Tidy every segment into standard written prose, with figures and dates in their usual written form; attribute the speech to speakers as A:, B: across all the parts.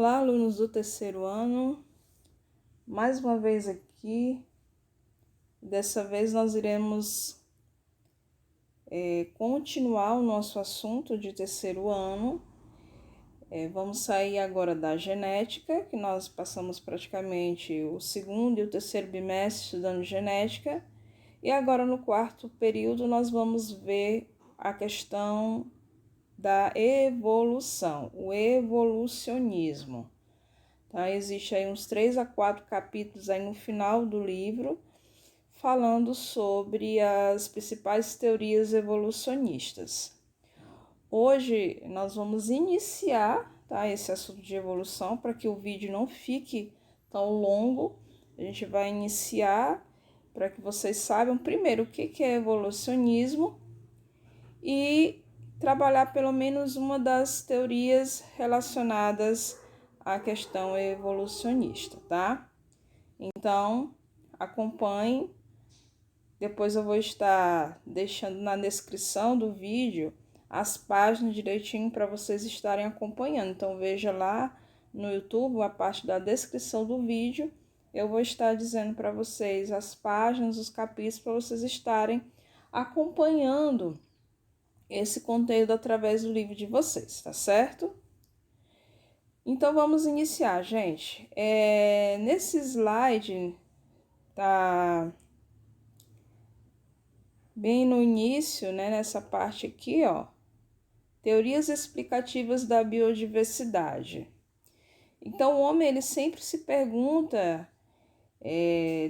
A: Olá, alunos do terceiro ano, mais uma vez aqui. Dessa vez nós iremos continuar o nosso assunto de terceiro ano. Vamos sair agora da genética, que nós passamos praticamente o segundo e o terceiro bimestre estudando genética. E agora no quarto período nós vamos ver a questão da evolução, o evolucionismo. Tá? Existe aí uns 3 a 4 capítulos aí no final do livro falando sobre as principais teorias evolucionistas. Hoje nós vamos iniciar, tá, esse assunto de evolução para que o vídeo não fique tão longo. A gente vai iniciar para que vocês saibam primeiro o que é evolucionismo e trabalhar pelo menos uma das teorias relacionadas à questão evolucionista, tá? Então, acompanhe. Depois eu vou estar deixando na descrição do vídeo as páginas direitinho para vocês estarem acompanhando. Então, veja lá no YouTube, a parte da descrição do vídeo, eu vou estar dizendo para vocês as páginas, os capítulos, para vocês estarem acompanhando esse conteúdo através do livro de vocês, tá certo? Então, vamos iniciar, gente. Nesse slide, tá bem no início, né, nessa parte aqui, ó, teorias explicativas da biodiversidade. Então, o homem, ele sempre se pergunta,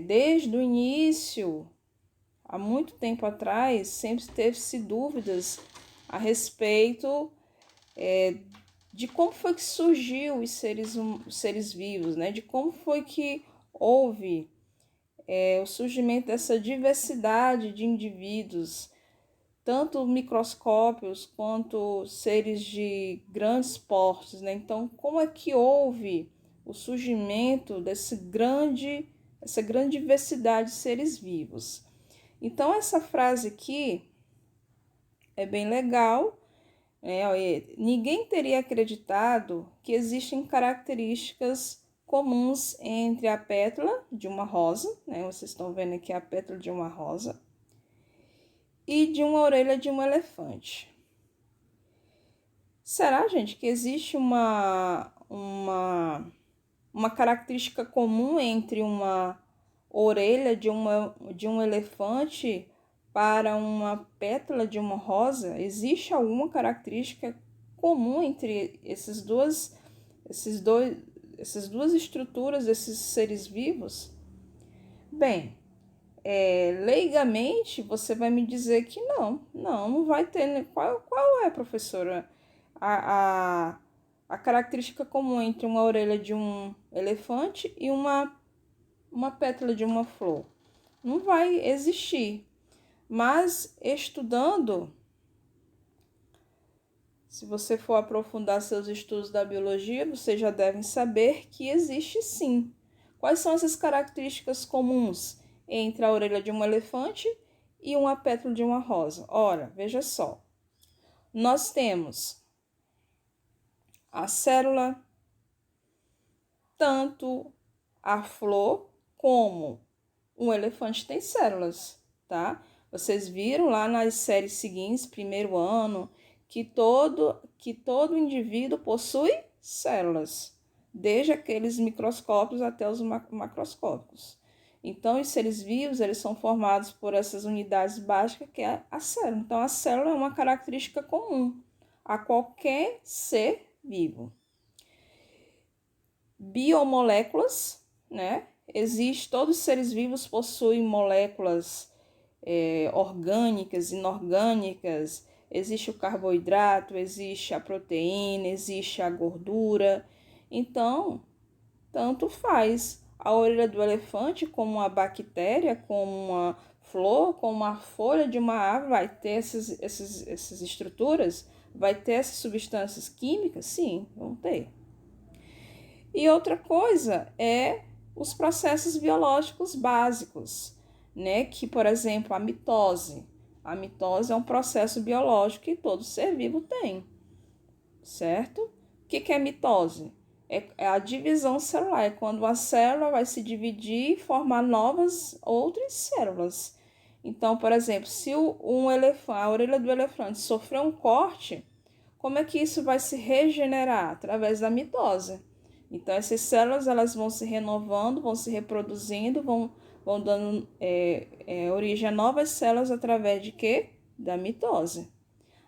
A: desde o início, há muito tempo atrás, sempre teve-se dúvidas a respeito de como foi que surgiu os seres vivos, né? De como foi que houve o surgimento dessa diversidade de indivíduos, tanto microscópios quanto seres de grandes portes, né? Então, como é que houve o surgimento dessa grande diversidade de seres vivos? Então, essa frase aqui é bem legal. Ninguém teria acreditado que existem características comuns entre a pétala de uma rosa, né? Vocês estão vendo aqui a pétala de uma rosa, e de uma orelha de um elefante. Será, gente, que existe uma característica comum entre uma orelha de um elefante para uma pétala de uma rosa? Existe alguma característica comum entre essas duas estruturas desses seres vivos? Bem, leigamente você vai me dizer que não vai ter, né? Qual é, professora, a característica comum entre uma orelha de um elefante e uma pétala de uma flor? Não vai existir. Mas estudando, se você for aprofundar seus estudos da biologia, vocês já devem saber que existe sim. Quais são essas características comuns entre a orelha de um elefante e uma pétala de uma rosa? Ora, veja só. Nós temos a célula, tanto a flor como um elefante tem células, tá? Vocês viram lá nas séries seguintes, primeiro ano, que todo indivíduo possui células, desde aqueles microscópios até os macroscópicos. Então, os seres vivos, eles são formados por essas unidades básicas, que é a célula. Então, a célula é uma característica comum a qualquer ser vivo. Biomoléculas, né? Todos os seres vivos possuem moléculas orgânicas, inorgânicas. Existe o carboidrato, existe a proteína, existe a gordura. Então, tanto faz a orelha do elefante como uma bactéria, como uma flor, como uma folha de uma árvore, vai ter essas estruturas, vai ter essas substâncias químicas? Sim, vão ter. E outra coisa é os processos biológicos básicos, né? Que, por exemplo, a mitose. A mitose é um processo biológico que todo ser vivo tem, certo? O que é mitose? é a divisão celular, é quando a célula vai se dividir e formar novas outras células. Então, por exemplo, se a orelha do elefante sofreu um corte, como é que isso vai se regenerar? Através da mitose. Então, essas células elas vão se renovando, vão se reproduzindo, vão dando origem a novas células através de quê? Da mitose.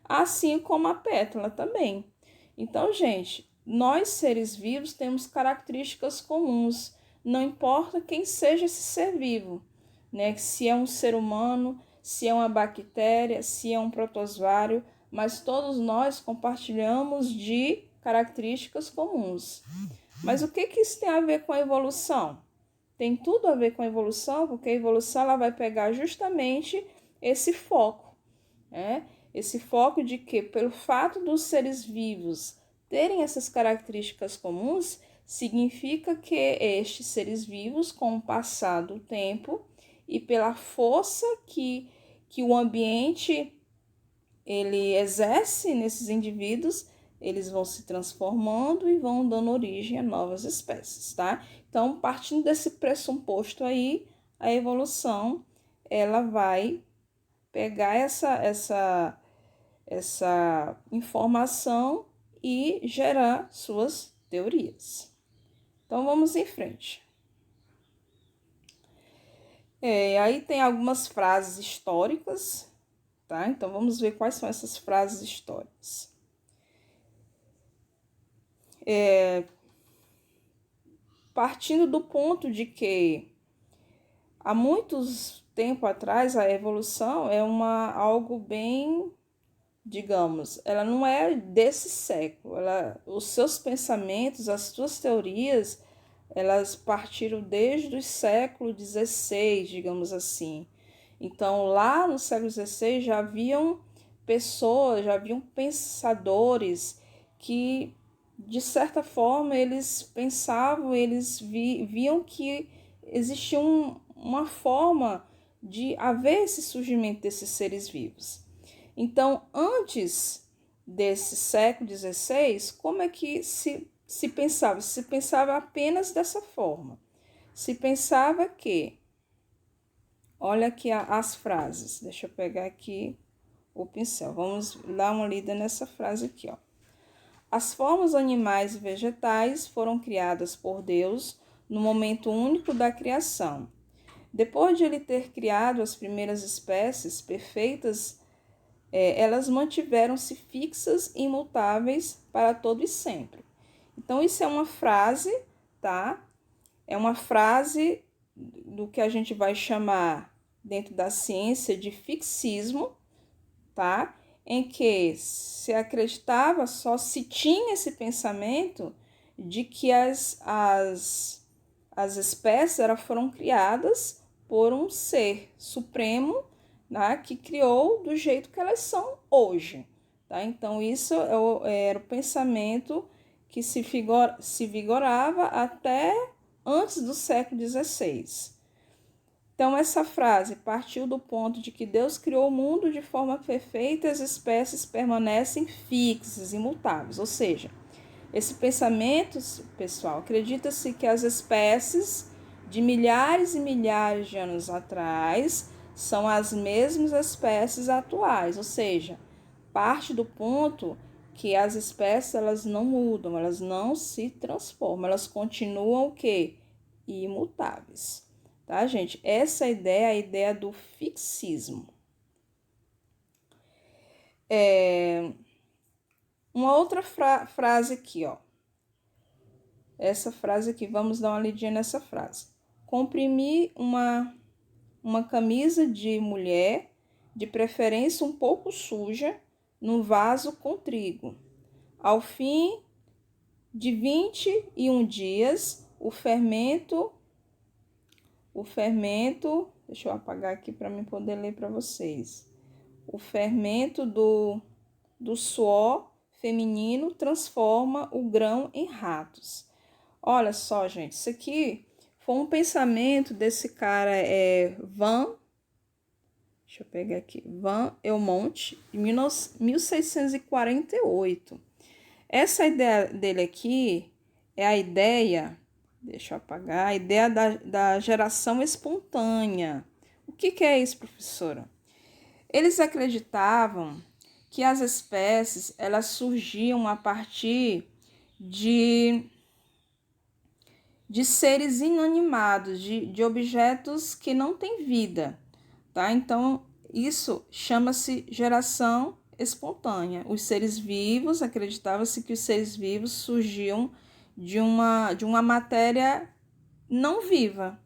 A: Assim como a pétala também. Então, gente, nós seres vivos temos características comuns, não importa quem seja esse ser vivo, né? Se é um ser humano, se é uma bactéria, se é um protozoário, mas todos nós compartilhamos de características comuns. Mas o que isso tem a ver com a evolução? Tem tudo a ver com a evolução, porque a evolução ela vai pegar justamente esse foco, né? Esse foco de que, pelo fato dos seres vivos terem essas características comuns, significa que estes seres vivos, com o passar do tempo e pela força que o ambiente ele exerce nesses indivíduos, eles vão se transformando e vão dando origem a novas espécies, tá? Então, partindo desse pressuposto aí, a evolução, ela vai pegar essa informação e gerar suas teorias. Então, vamos em frente. Aí tem algumas frases históricas, tá? Então, vamos ver quais são essas frases históricas. Partindo do ponto de que há muitos tempo atrás a evolução é algo bem, digamos, ela não é desse século. Os seus pensamentos, as suas teorias, elas partiram desde o século XVI, digamos assim. Então, lá no século XVI já haviam pessoas, já haviam pensadores que, de certa forma, eles pensavam, eles viam que existia uma forma de haver esse surgimento desses seres vivos. Então, antes desse século XVI, como é que se pensava? Se pensava apenas dessa forma. Se pensava que, olha aqui as frases, deixa eu pegar aqui o pincel, vamos dar uma lida nessa frase aqui, ó. As formas animais e vegetais foram criadas por Deus no momento único da criação. Depois de ele ter criado as primeiras espécies perfeitas, elas mantiveram-se fixas e imutáveis para todo e sempre. Então, isso é uma frase, tá? É uma frase do que a gente vai chamar dentro da ciência de fixismo, tá? Em que se acreditava, só se tinha esse pensamento de que as espécies foram criadas por um ser supremo, né, que criou do jeito que elas são hoje. Tá? Então, isso era o pensamento que se vigorava até antes do século XVI. Então, essa frase partiu do ponto de que Deus criou o mundo de forma perfeita e as espécies permanecem fixas, imutáveis. Ou seja, esse pensamento, pessoal, acredita-se que as espécies de milhares e milhares de anos atrás são as mesmas espécies atuais. Ou seja, parte do ponto que as espécies elas não mudam, elas não se transformam, elas continuam o quê? Imutáveis. Tá, gente? Essa ideia é a ideia do fixismo. Uma outra frase aqui, ó. Essa frase aqui, vamos dar uma lidinha nessa frase. Comprimi uma camisa de mulher, de preferência um pouco suja, num vaso com trigo. Ao fim de 21 dias, o fermento, deixa eu apagar aqui para mim poder ler para vocês. O fermento do suor feminino transforma o grão em ratos. Olha só, gente, isso aqui foi um pensamento desse cara, deixa eu pegar aqui, Van Helmont, de 1648. Essa ideia dele aqui é a ideia, deixa eu apagar, a ideia da geração espontânea. O que é isso, professora? Eles acreditavam que as espécies elas surgiam a partir de seres inanimados, de objetos que não têm vida, tá? Então, isso chama-se geração espontânea. Os seres vivos, acreditava-se que os seres vivos surgiam de uma matéria não viva.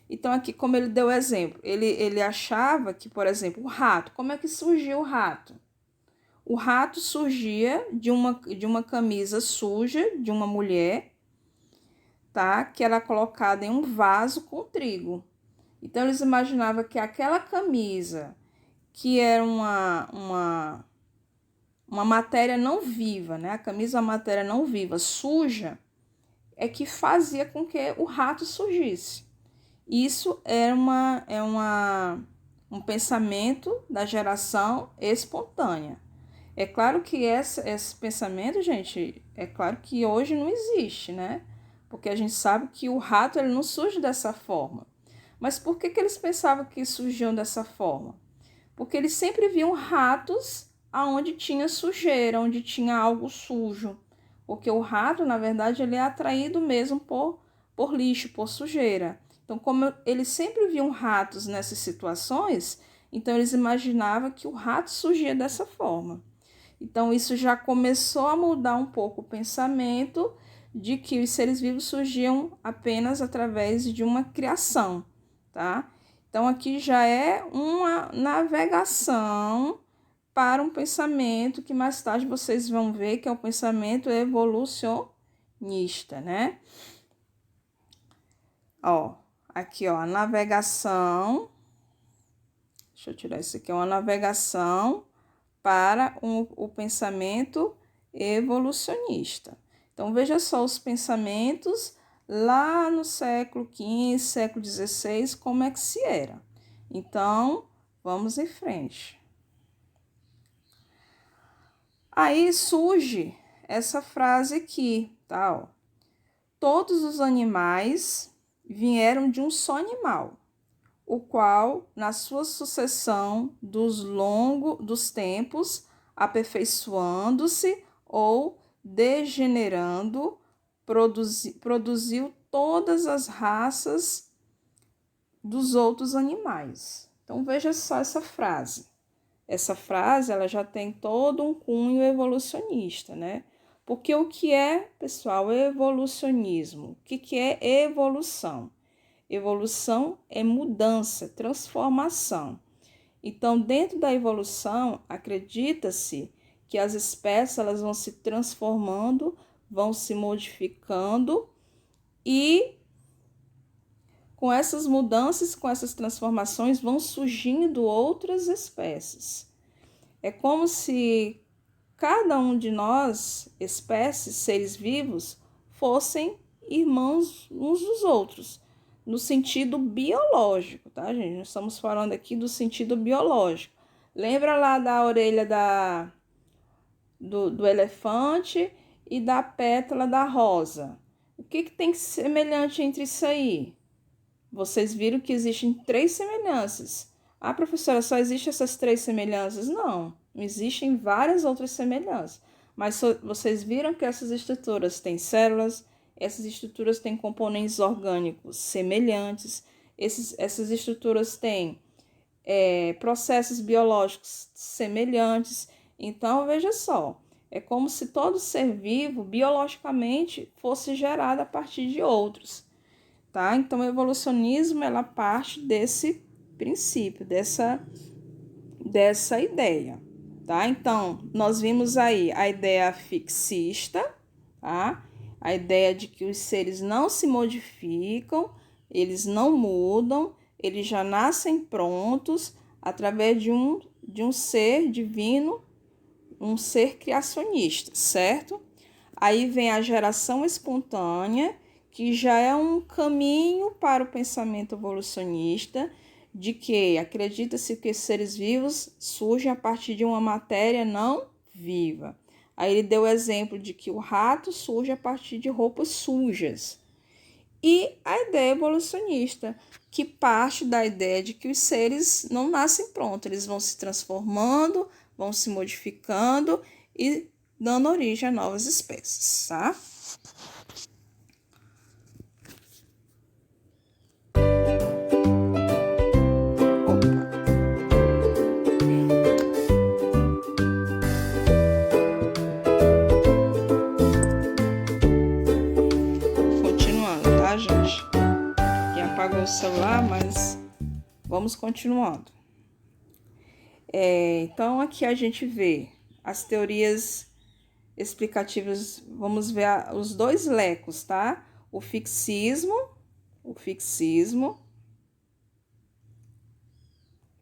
A: Então, aqui, como ele deu exemplo, ele achava que, por exemplo, o rato, como é que surgiu o rato? O rato surgia de uma camisa suja de uma mulher, tá? Que era colocada em um vaso com trigo. Então, eles imaginavam que aquela camisa, que era uma matéria não viva, né? A camisa é uma matéria não viva, suja, é que fazia com que o rato surgisse. Isso um pensamento da geração espontânea. É claro que esse pensamento, gente, é claro que hoje não existe, né? Porque a gente sabe que o rato ele não surge dessa forma. Mas por que eles pensavam que surgiam dessa forma? Porque eles sempre viam ratos aonde tinha sujeira, onde tinha algo sujo. Porque o rato, na verdade, ele é atraído mesmo por lixo, por sujeira. Então, como eles sempre viam ratos nessas situações, então eles imaginavam que o rato surgia dessa forma. Então, isso já começou a mudar um pouco o pensamento de que os seres vivos surgiam apenas através de uma criação, tá? Então, aqui já é uma navegação para um pensamento que mais tarde vocês vão ver que é o pensamento evolucionista, né? Ó, aqui, ó, a navegação. Deixa eu tirar isso aqui, é uma navegação para o pensamento evolucionista. Então, veja só os pensamentos lá no século XV, século XVI, como é que se era. Então, vamos em frente. Aí surge essa frase aqui, tá? Ó. Todos os animais vieram de um só animal, o qual, na sua sucessão dos tempos, aperfeiçoando-se ou degenerando, produziu todas as raças dos outros animais. Então, veja só essa frase. Essa frase ela já tem todo um cunho evolucionista, né? Porque o que é, pessoal, evolucionismo? O que é evolução? Evolução é mudança, transformação. Então, dentro da evolução, acredita-se que as espécies elas vão se transformando, vão se modificando e com essas mudanças, com essas transformações, vão surgindo outras espécies. É como se cada um de nós, espécies, seres vivos, fossem irmãos uns dos outros, no sentido biológico, tá, gente? Nós estamos falando aqui do sentido biológico. Lembra lá da orelha do elefante e da pétala da rosa? O que tem semelhante entre isso aí? Vocês viram que existem 3 semelhanças. Ah, professora, só existem essas 3 semelhanças? Não, existem várias outras semelhanças. Mas vocês viram que essas estruturas têm células, essas estruturas têm componentes orgânicos semelhantes, essas estruturas têm processos biológicos semelhantes. Então, veja só, é como se todo ser vivo, biologicamente, fosse gerado a partir de outros. Tá? Então, o evolucionismo ela parte desse princípio, dessa ideia. Tá? Então, nós vimos aí a ideia fixista, tá? A ideia de que os seres não se modificam, eles não mudam, eles já nascem prontos através de um ser divino, um ser criacionista, certo? Aí vem a geração espontânea, que já é um caminho para o pensamento evolucionista, de que acredita-se que seres vivos surgem a partir de uma matéria não viva. Aí ele deu o exemplo de que o rato surge a partir de roupas sujas. E a ideia evolucionista, que parte da ideia de que os seres não nascem prontos, eles vão se transformando, vão se modificando e dando origem a novas espécies, tá? Apagou o celular, mas vamos continuando. Então, aqui a gente vê as teorias explicativas, vamos ver os dois lecos, tá? O fixismo, vou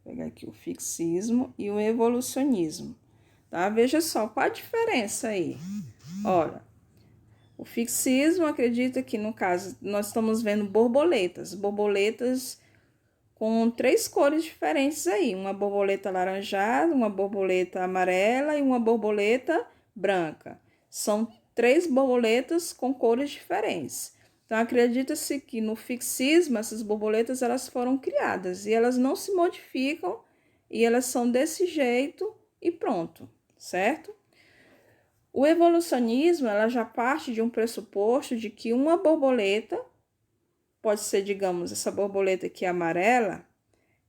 A: pegar aqui o fixismo e o evolucionismo, tá? Veja só, qual a diferença aí? Olha, o fixismo acredita que, no caso, nós estamos vendo borboletas com 3 cores diferentes aí, uma borboleta alaranjada, uma borboleta amarela e uma borboleta branca. São 3 borboletas com cores diferentes. Então, acredita-se que no fixismo, essas borboletas elas foram criadas e elas não se modificam e elas são desse jeito e pronto, certo? O evolucionismo, ela já parte de um pressuposto de que uma borboleta, pode ser, digamos, essa borboleta aqui amarela,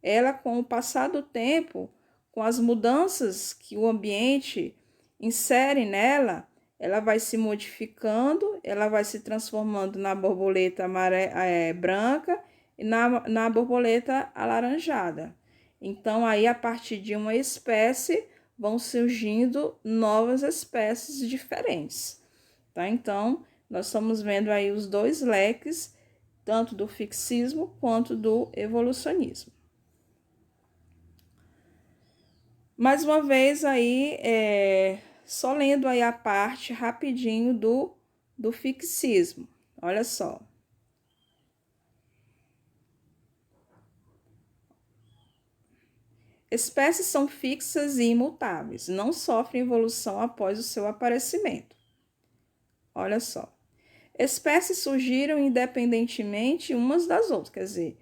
A: ela, com o passar do tempo, com as mudanças que o ambiente insere nela, ela vai se modificando, ela vai se transformando na borboleta branca e na borboleta alaranjada. Então, aí, a partir de uma espécie, vão surgindo novas espécies diferentes, tá? Então, nós estamos vendo aí os dois leques, tanto do fixismo quanto do evolucionismo. Mais uma vez aí, só lendo aí a parte rapidinho do fixismo. Olha só. Espécies são fixas e imutáveis, não sofrem evolução após o seu aparecimento. Olha só. Espécies surgiram independentemente umas das outras, quer dizer,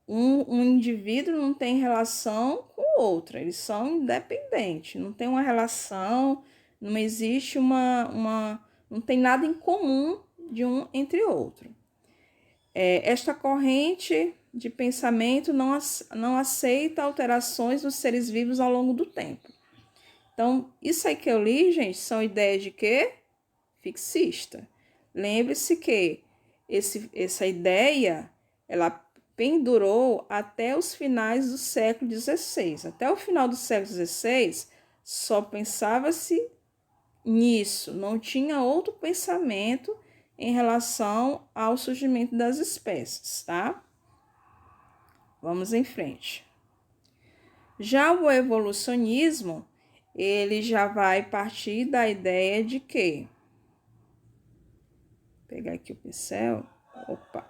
A: um indivíduo não tem relação com o outro, eles são independentes, não tem uma relação, não existe não tem nada em comum de um entre outro. Esta corrente de pensamento não aceita alterações nos seres vivos ao longo do tempo. Então, isso aí que eu li, gente, são ideias de quê? Fixista. Lembre-se que essa ideia, ela pendurou até os finais do século XVI. Até o final do século XVI, só pensava-se nisso, não tinha outro pensamento em relação ao surgimento das espécies, tá? Vamos em frente. Já o evolucionismo, ele já vai partir da ideia de que... Vou pegar aqui o pincel. Opa!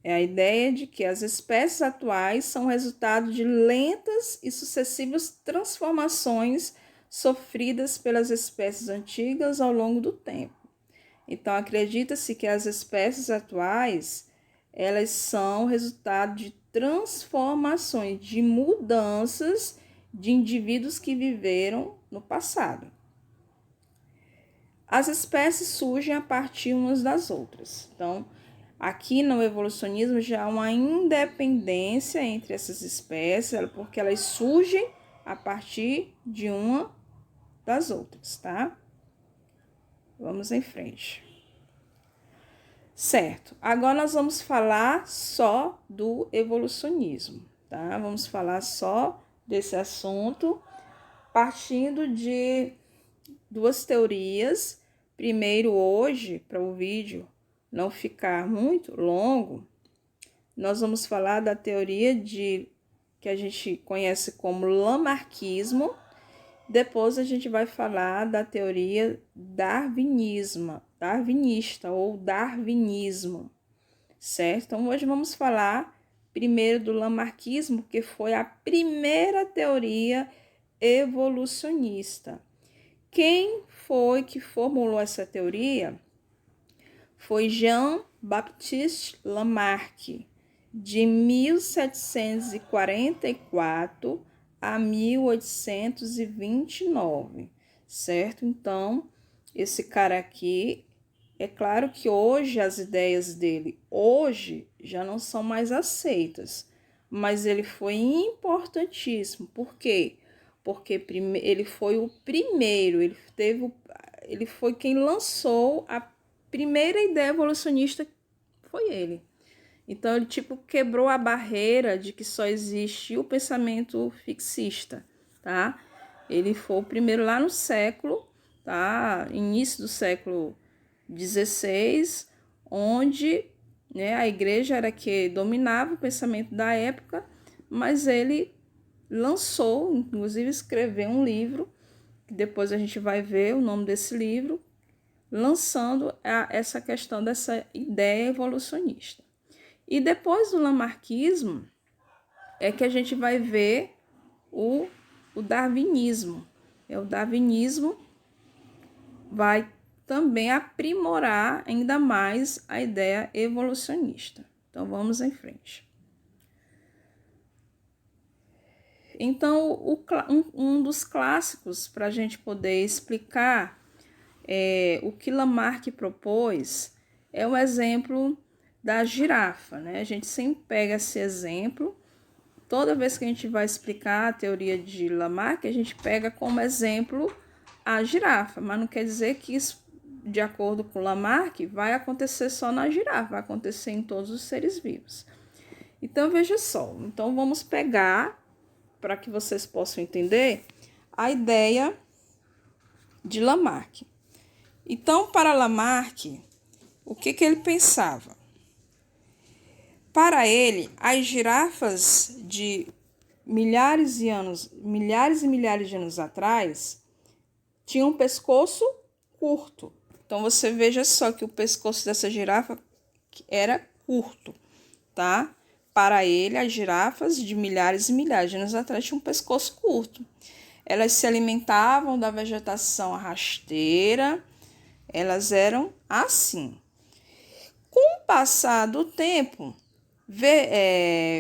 A: É a ideia de que as espécies atuais são resultado de lentas e sucessivas transformações sofridas pelas espécies antigas ao longo do tempo. Então, acredita-se que as espécies atuais, elas são resultado de transformações, de mudanças de indivíduos que viveram no passado. As espécies surgem a partir umas das outras. Então, aqui no evolucionismo já há uma independência entre essas espécies, porque elas surgem a partir de uma das outras, tá? Vamos em frente. Certo, agora nós vamos falar só do evolucionismo, tá? Vamos falar só desse assunto, partindo de 2 teorias. Primeiro, hoje, para o vídeo não ficar muito longo, nós vamos falar da teoria que a gente conhece como lamarquismo. Depois a gente vai falar da teoria darwinista ou darwinismo, certo? Então, hoje vamos falar primeiro do lamarquismo, que foi a primeira teoria evolucionista. Quem foi que formulou essa teoria? Foi Jean-Baptiste Lamarck, de 1744 a 1829, certo? Então, esse cara aqui, é claro que hoje as ideias dele, hoje, já não são mais aceitas, mas ele foi importantíssimo. Por quê? Porque ele foi o primeiro, ele foi quem lançou a primeira ideia evolucionista, foi ele. Então, ele quebrou a barreira de que só existe o pensamento fixista, tá? Ele foi o primeiro lá no século, tá? Início do século XVI, onde, né, a igreja era que dominava o pensamento da época, mas ele lançou, inclusive escreveu um livro, que depois a gente vai ver o nome desse livro, lançando essa questão dessa ideia evolucionista. E depois do lamarquismo é que a gente vai ver o darwinismo. O darwinismo vai também aprimorar ainda mais a ideia evolucionista. Então, vamos em frente. Então, um dos clássicos para a gente poder explicar o que Lamarck propôs é o exemplo da girafa, né? A gente sempre pega esse exemplo, toda vez que a gente vai explicar a teoria de Lamarck, a gente pega como exemplo a girafa, mas não quer dizer que isso, de acordo com Lamarck, vai acontecer só na girafa, vai acontecer em todos os seres vivos. Então, veja só, então vamos pegar, para que vocês possam entender, a ideia de Lamarck. Então, para Lamarck, o que ele pensava? Para ele, as girafas de milhares e milhares de anos atrás tinham um pescoço curto. Então, você veja só que o pescoço dessa girafa era curto, tá? Para ele, as girafas de milhares e milhares de anos atrás tinham um pescoço curto. Elas se alimentavam da vegetação rasteira, elas eram assim. Com o passar do tempo,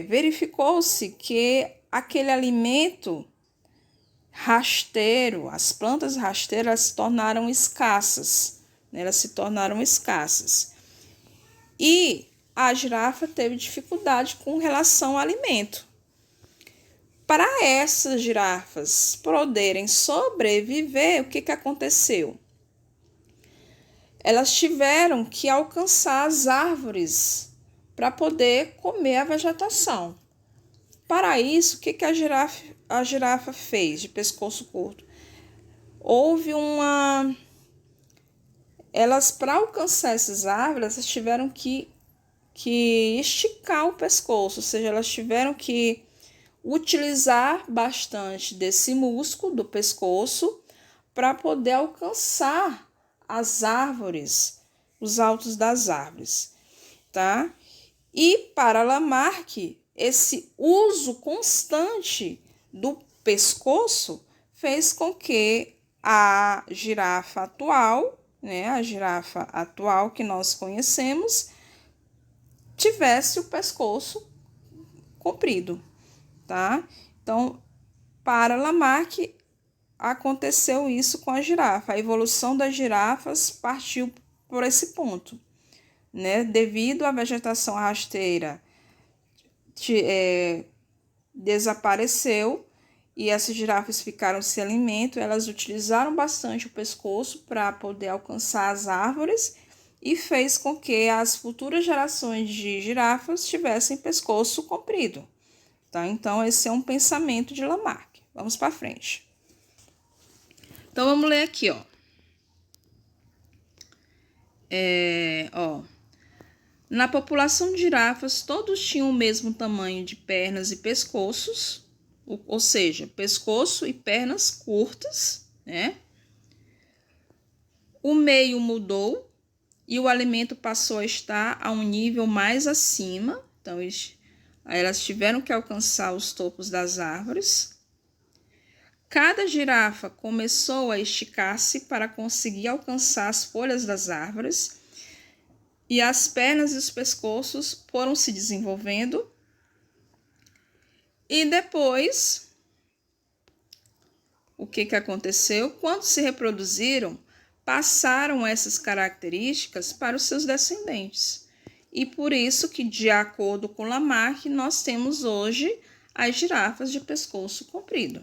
A: verificou-se que aquele alimento rasteiro, as plantas rasteiras se tornaram escassas, né? Elas se tornaram escassas. E a girafa teve dificuldade com relação ao alimento. Para essas girafas poderem sobreviver, o que aconteceu? Elas tiveram que alcançar as árvores para poder comer a vegetação. Para isso, o que a girafa fez de pescoço curto? Para alcançar essas árvores, elas tiveram que esticar o pescoço, ou seja, elas tiveram que utilizar bastante desse músculo do pescoço para poder alcançar as árvores, os altos das árvores, tá? E para Lamarck, esse uso constante do pescoço fez com que a girafa atual, né, a girafa atual que nós conhecemos, tivesse o pescoço comprido, tá? Então, para Lamarck, aconteceu isso com a girafa. A evolução das girafas partiu por esse ponto, né? Devido à vegetação rasteira desapareceu e essas girafas ficaram sem alimento, elas utilizaram bastante o pescoço para poder alcançar as árvores e fez com que as futuras gerações de girafas tivessem pescoço comprido, tá? Então, esse é um pensamento de Lamarck. Vamos para frente. Então, vamos ler aqui, ó. Na população de girafas, todos tinham o mesmo tamanho de pernas e pescoços, ou seja, pescoço e pernas curtas, né? O meio mudou e o alimento passou a estar a um nível mais acima, então elas tiveram que alcançar os topos das árvores. Cada girafa começou a esticar-se para conseguir alcançar as folhas das árvores, e as pernas e os pescoços foram se desenvolvendo. E depois, o que aconteceu? Quando se reproduziram, passaram essas características para os seus descendentes. E por isso que, de acordo com Lamarck, nós temos hoje as girafas de pescoço comprido,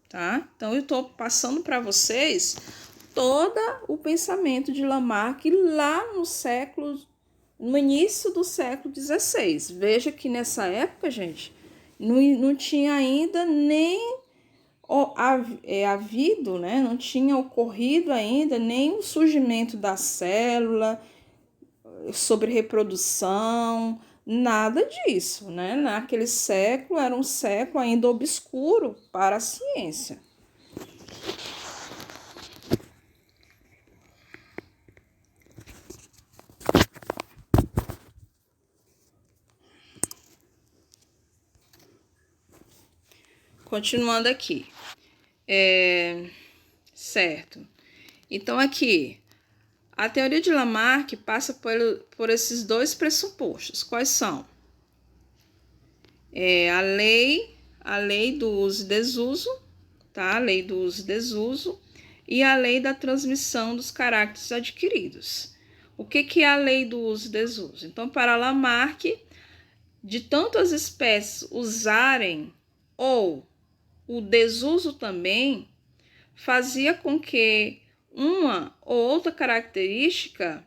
A: tá? Então, eu estou passando para vocês todo o pensamento de Lamarck lá no início do século XVI. Veja que nessa época, gente, não tinha ainda nem havido, né? Não tinha ocorrido ainda nem o surgimento da célula, sobre reprodução, nada disso, né? Naquele século era um século ainda obscuro para a ciência. Continuando aqui. Certo. Então, aqui, a teoria de Lamarck passa por esses dois pressupostos. Quais são? A lei do uso e desuso, tá? A lei do uso e desuso e a lei da transmissão dos caracteres adquiridos. O que é a lei do uso e desuso? Então, para Lamarck, de tanto as espécies usarem ou o desuso também, fazia com que uma ou outra característica,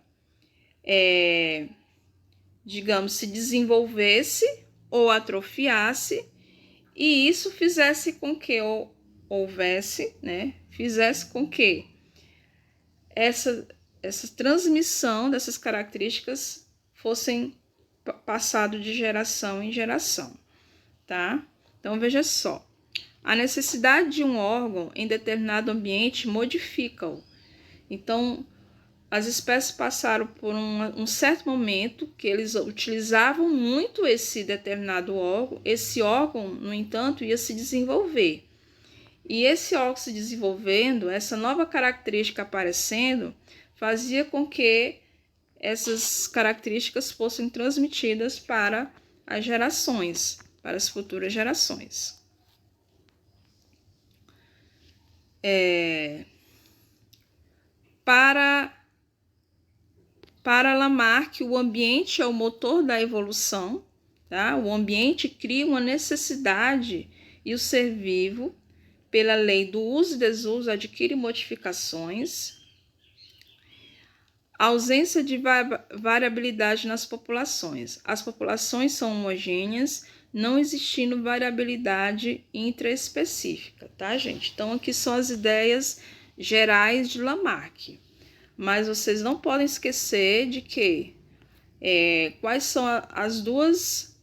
A: digamos, se desenvolvesse ou atrofiasse, e isso fizesse com que fizesse com que essa transmissão dessas características fossem passado de geração em geração, tá? Então, veja só. A necessidade de um órgão em determinado ambiente modifica-o. Então, as espécies passaram por um certo momento que eles utilizavam muito esse determinado órgão. Esse órgão, no entanto, ia se desenvolver. E esse órgão se desenvolvendo, essa nova característica aparecendo, fazia com que essas características fossem transmitidas para as gerações, para as futuras gerações. Para Lamarck, o ambiente é o motor da evolução, tá? O ambiente cria uma necessidade e o ser vivo, pela lei do uso e desuso, adquire modificações. A ausência de variabilidade nas populações. As populações são homogêneas, não existindo variabilidade intraespecífica, tá, gente? Então, aqui são as ideias gerais de Lamarck. Mas vocês não podem esquecer de que quais são as duas,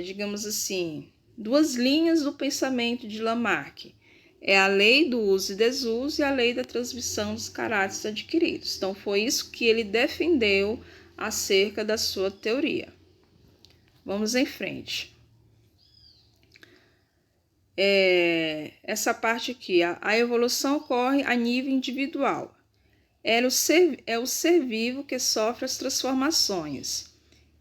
A: digamos assim, duas linhas do pensamento de Lamarck. É a lei do uso e desuso e a lei da transmissão dos caracteres adquiridos. Então, foi isso que ele defendeu acerca da sua teoria. Vamos em frente. Essa parte aqui, a evolução ocorre a nível individual. É o ser vivo que sofre as transformações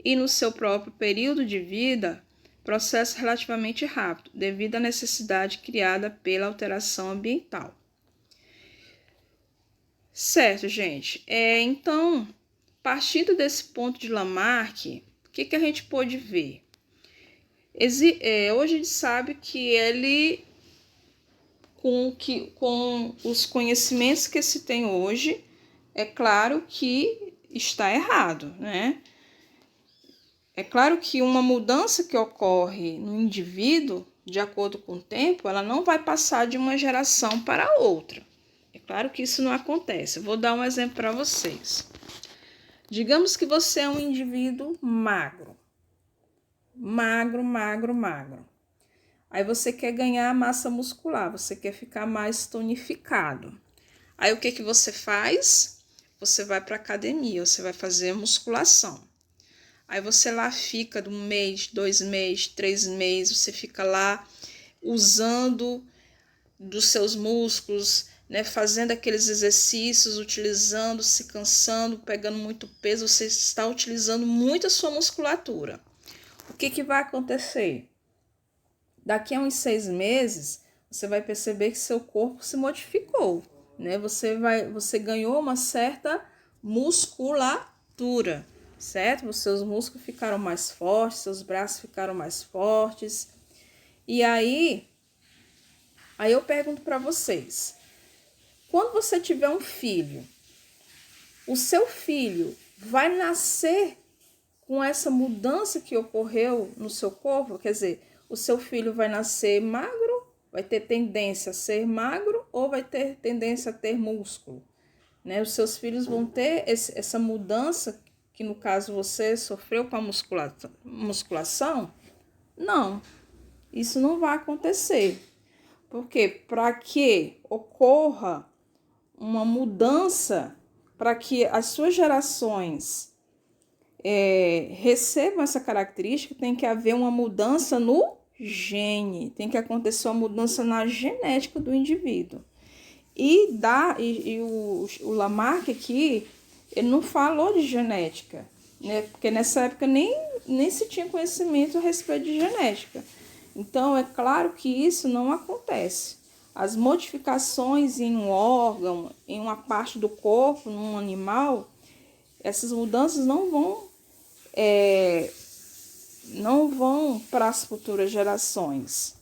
A: e no seu próprio período de vida, processo relativamente rápido, devido à necessidade criada pela alteração ambiental. Certo, gente? Então, partindo desse ponto de Lamarck, o que a gente pôde ver? Hoje a gente sabe que ele, com os conhecimentos que se tem hoje, é claro que está errado, né? É claro que uma mudança que ocorre no indivíduo, de acordo com o tempo, ela não vai passar de uma geração para outra. É claro que isso não acontece. Eu vou dar um exemplo para vocês. Digamos que você é um indivíduo magro. Magro. Aí você quer ganhar massa muscular, você quer ficar mais tonificado. Aí o que você faz? Você vai para a academia, você vai fazer musculação. Aí você lá fica 1 mês, 2 meses, 3 meses, você fica lá usando dos seus músculos, né, fazendo aqueles exercícios, utilizando, se cansando, pegando muito peso, você está utilizando muito a sua musculatura. O que vai acontecer? Daqui a uns 6 meses, você vai perceber que seu corpo se modificou, né? Você ganhou uma certa musculatura, certo? Os seus músculos ficaram mais fortes, seus braços ficaram mais fortes. E aí eu pergunto para vocês, quando você tiver um filho, o seu filho vai nascer com essa mudança que ocorreu no seu corpo? Quer dizer, o seu filho vai nascer magro, vai ter tendência a ser magro ou vai ter tendência a ter músculo, né? Os seus filhos vão ter essa mudança que no caso você sofreu com a musculação? Não, isso não vai acontecer. Porque para que ocorra uma mudança, para que as suas gerações recebam essa característica, tem que haver uma mudança no gene, tem que acontecer uma mudança na genética do indivíduo. E o Lamarck aqui, ele não falou de genética, né? Porque nessa época nem se tinha conhecimento a respeito de genética. Então, é claro que isso não acontece. As modificações em um órgão, em uma parte do corpo, num animal, essas mudanças não vão para as futuras gerações,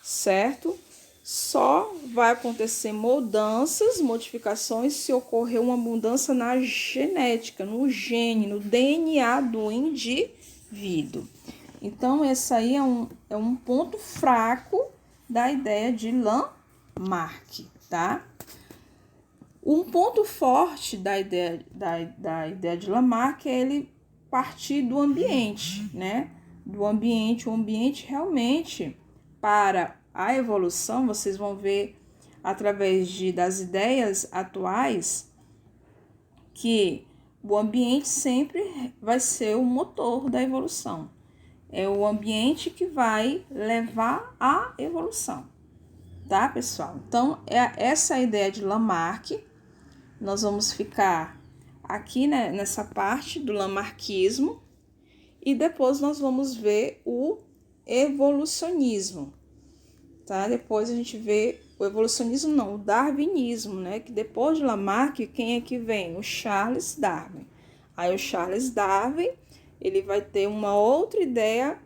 A: certo? Só vai acontecer modificações, se ocorrer uma mudança na genética, no gene, no DNA do indivíduo. Então, esse aí é um ponto fraco da ideia de Lamarck, tá? Um ponto forte da ideia de Lamarck é ele partir do ambiente, né? Do ambiente, o ambiente realmente, para a evolução, vocês vão ver através das ideias atuais que o ambiente sempre vai ser o motor da evolução. É o ambiente que vai levar à evolução, tá, pessoal? Então, essa é a ideia de Lamarck. Nós vamos ficar aqui, né, nessa parte do lamarquismo e depois nós vamos ver o evolucionismo, tá? Depois a gente vê o evolucionismo, não, o darwinismo, né? Que depois de Lamarck, quem é que vem? O Charles Darwin. Aí o Charles Darwin, ele vai ter uma outra ideia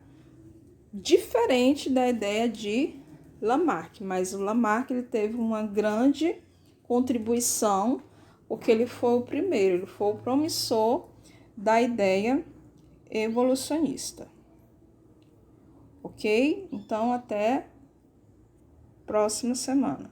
A: diferente da ideia de Lamarck, mas o Lamarck ele teve uma grande contribuição, porque ele foi o primeiro, ele foi o promissor da ideia evolucionista. Ok? Então, até próxima semana.